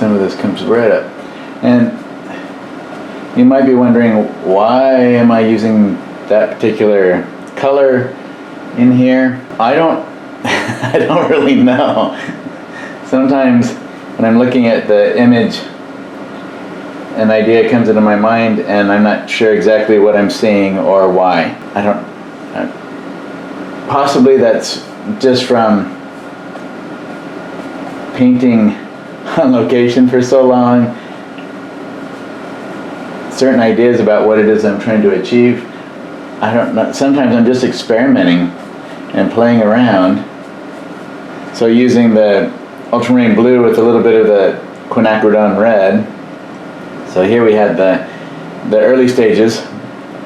some of this comes right up. And you might be wondering, why am I using that particular color in here? I don't I don't really know. Sometimes when I'm looking at the image, an idea comes into my mind and I'm not sure exactly what I'm seeing or why. Possibly that's just from painting on location for so long. Certain ideas about what it is I'm trying to achieve. I don't know. Sometimes I'm just experimenting and playing around. So using the ultramarine blue with a little bit of the quinacridone red. So here we had the early stages.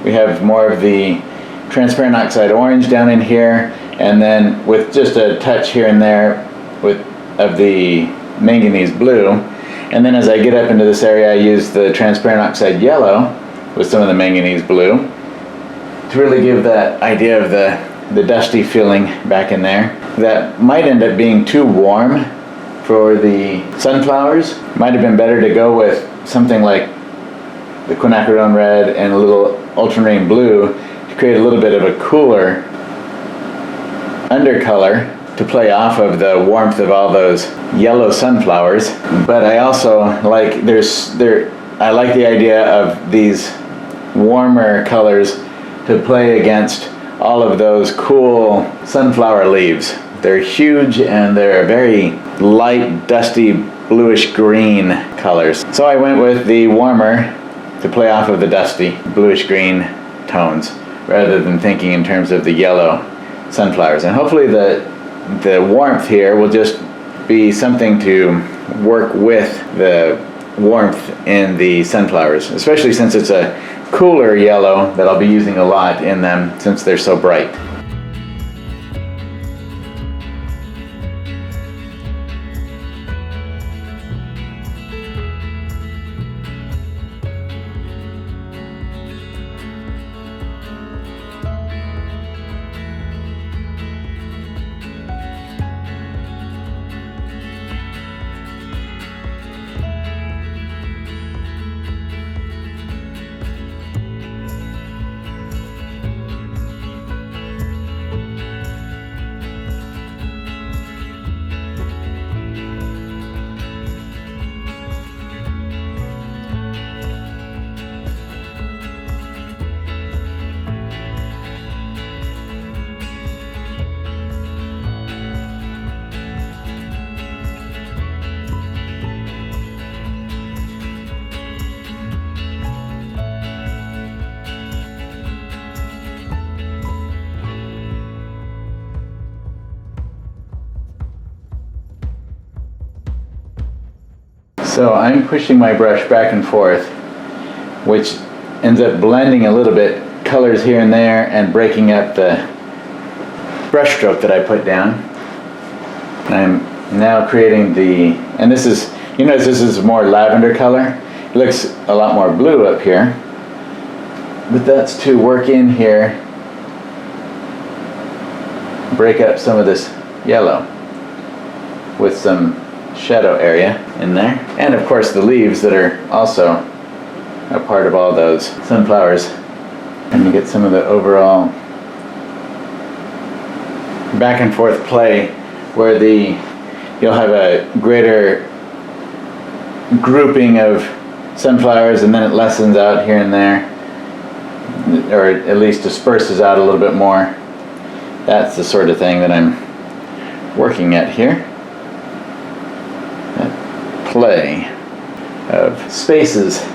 We have more of the transparent oxide orange down in here, and then with just a touch here and there of the manganese blue. And then as I get up into this area, I use the transparent oxide yellow with some of the manganese blue to really give that idea of the dusty feeling back in there. That might end up being too warm for the sunflowers. Might have been better to go with something like the quinacridone red and a little ultramarine blue to create a little bit of a cooler undercolor to play off of the warmth of all those yellow sunflowers. But I also like I like the idea of these warmer colors to play against all of those cool sunflower leaves. They're huge and they're very light, dusty, bluish green colors. So I went with the warmer to play off of the dusty, bluish green tones rather than thinking in terms of the yellow sunflowers. And hopefully the warmth here will just be something to work with the warmth in the sunflowers, especially since it's a cooler yellow that I'll be using a lot in them since they're so bright. So I'm pushing my brush back and forth, which ends up blending a little bit colors here and there and breaking up the brush stroke that I put down. I'm now creating and this is, you notice this is more lavender color. It looks a lot more blue up here, but that's to work in here, break up some of this yellow with some shadow area in there. And of course the leaves that are also a part of all those sunflowers. And you get some of the overall back and forth play where you'll have a greater grouping of sunflowers and then it lessens out here and there, or at least disperses out a little bit more. That's the sort of thing that I'm working at here. Play of spaces.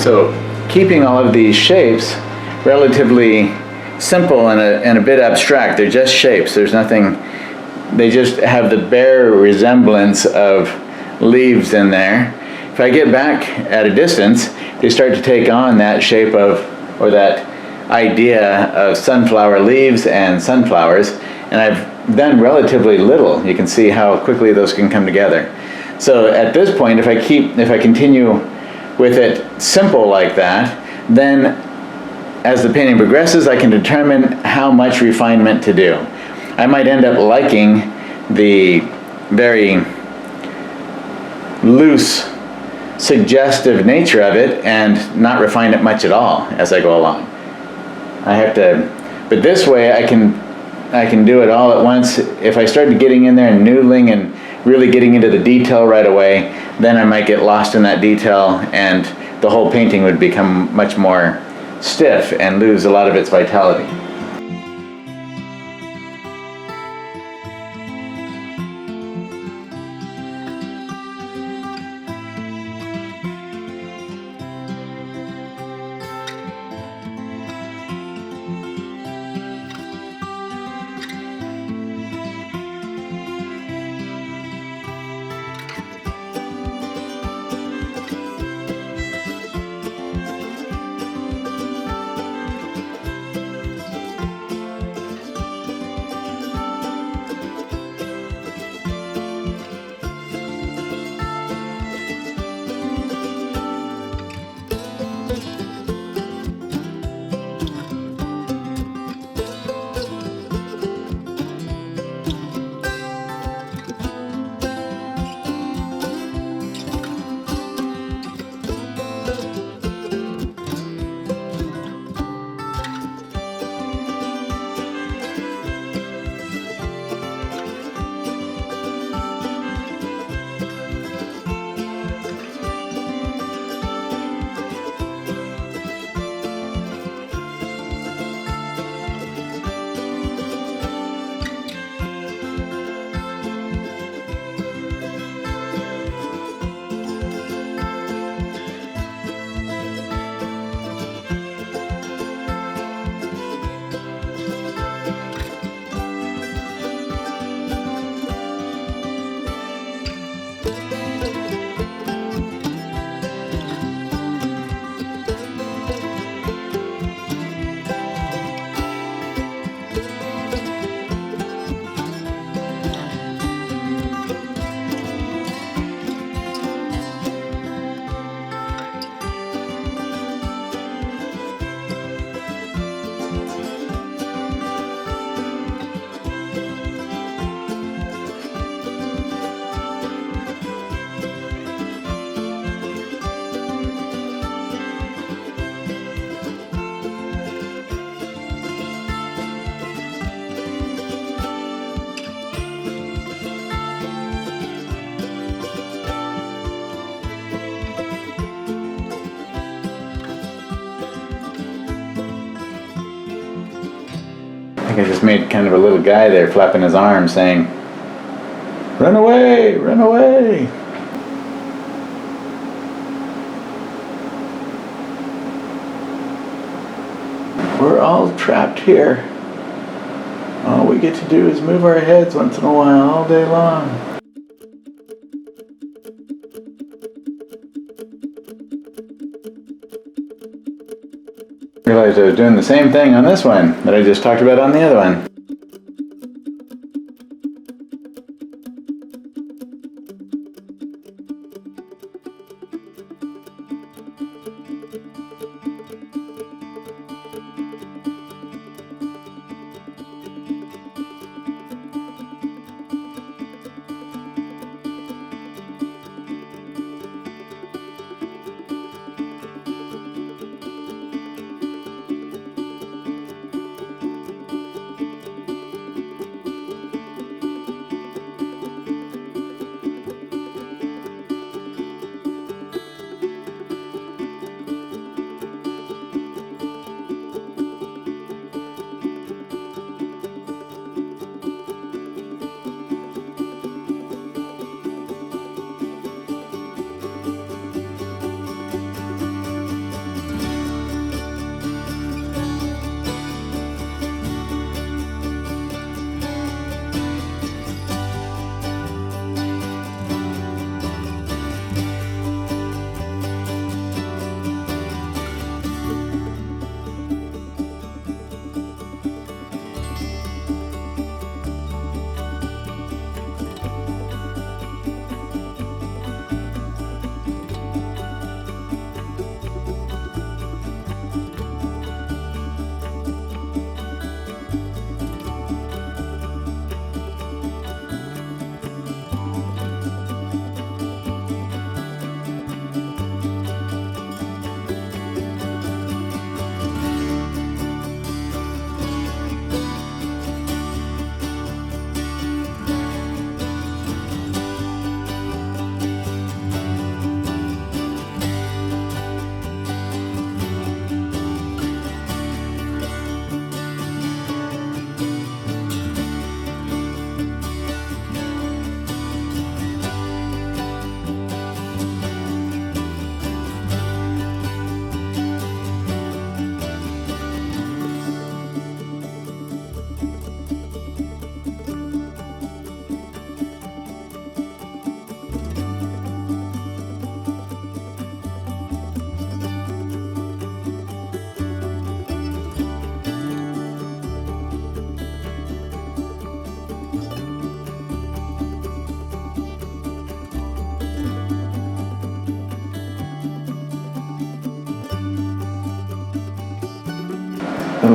So keeping all of these shapes relatively simple and a bit abstract. They're just shapes. There's nothing, they just have the bare resemblance of leaves in there. If I get back at a distance, they start to take on that shape of, or that idea of sunflower leaves and sunflowers, and I've done relatively little. You can see how quickly those can come together. So at this point, if I continue with it simple like that, then as the painting progresses, I can determine how much refinement to do. I might end up liking the very loose, suggestive nature of it and not refine it much at all as I go along. I have to, but this way I can do it all at once. If I started getting in there and noodling and really getting into the detail right away, then I might get lost in that detail and the whole painting would become much more stiff and lose a lot of its vitality. I think I just made kind of a little guy there flapping his arms saying, "Run away, run away." We're all trapped here. All we get to do is move our heads once in a while all day long. I realized I was doing the same thing on this one that I just talked about on the other one.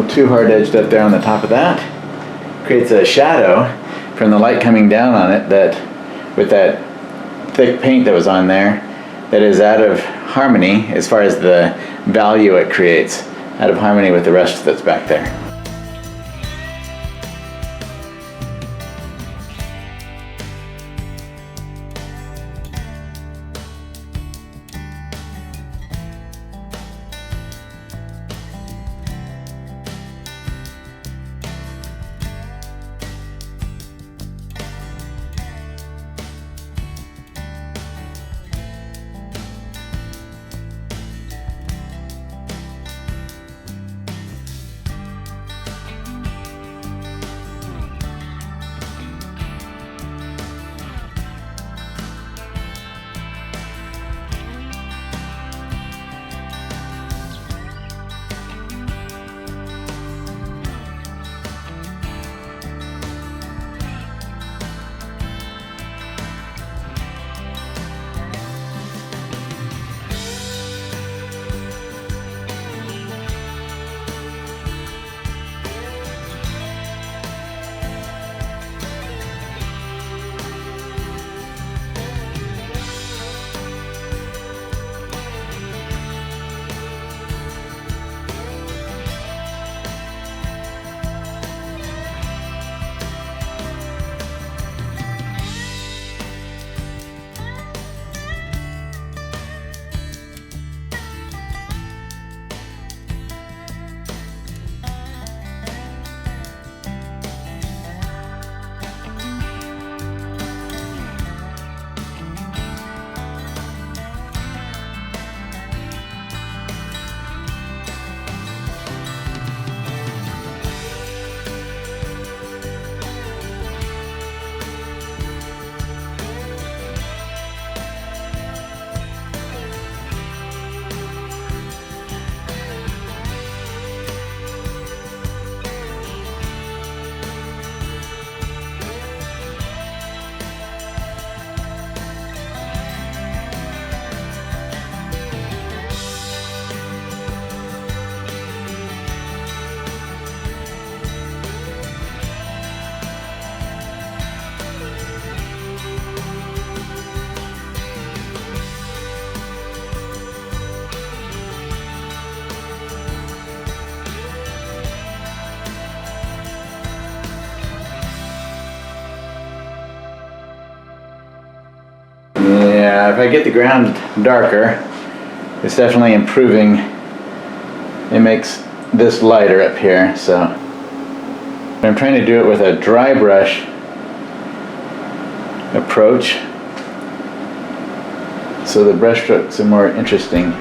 little too hard edged up there on the top of that. Creates a shadow from the light coming down on it, that with that thick paint that was on there, that is out of harmony as far as the value it creates, out of harmony with the rest that's back there. Yeah, if I get the ground darker, it's definitely improving. It makes this lighter up here, so I'm trying to do it with a dry brush approach, so the brush strokes are more interesting.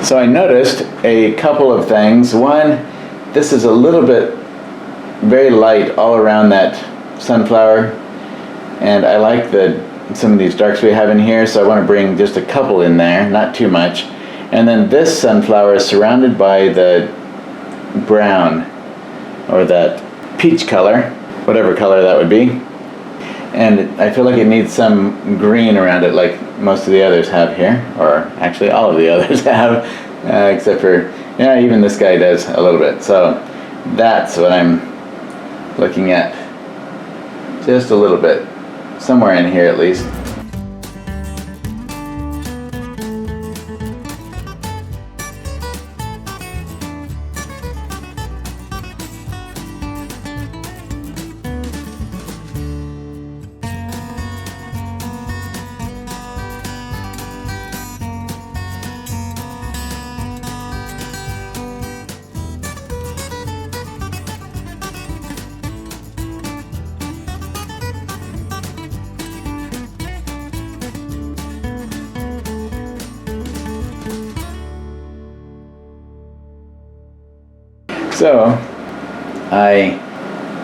So I noticed a couple of things. One, this is a little bit very light all around that sunflower, and I like some of these darks we have in here, so I want to bring just a couple in there, not too much. And then this sunflower is surrounded by the brown, or that peach color, whatever color that would be. And I feel like it needs some green around it, like most of the others have here, or actually all of the others have, except for, yeah, even this guy does a little bit. So that's what I'm looking at, just a little bit, somewhere in here at least. So,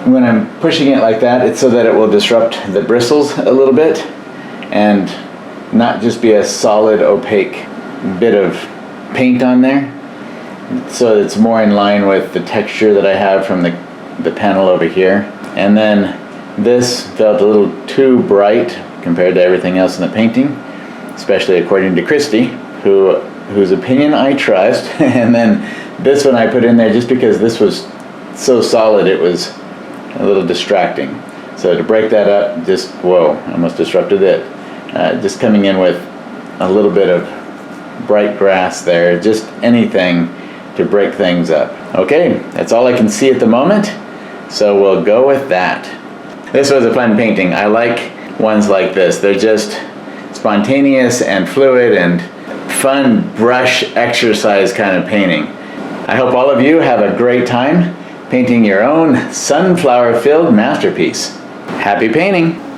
when I'm pushing it like that, it's so that it will disrupt the bristles a little bit and not just be a solid opaque bit of paint on there. So it's more in line with the texture that I have from the panel over here. And then this felt a little too bright compared to everything else in the painting, especially according to Christy, whose opinion I trust. And then this one I put in there just because this was so solid, it was a little distracting. So to break that up, just, whoa, I almost disrupted it. Just coming in with a little bit of bright grass there, just anything to break things up. Okay, that's all I can see at the moment, so we'll go with that. This was a fun painting. I like ones like this. They're just spontaneous and fluid and fun brush exercise kind of painting. I hope all of you have a great time painting your own sunflower-filled masterpiece. Happy painting!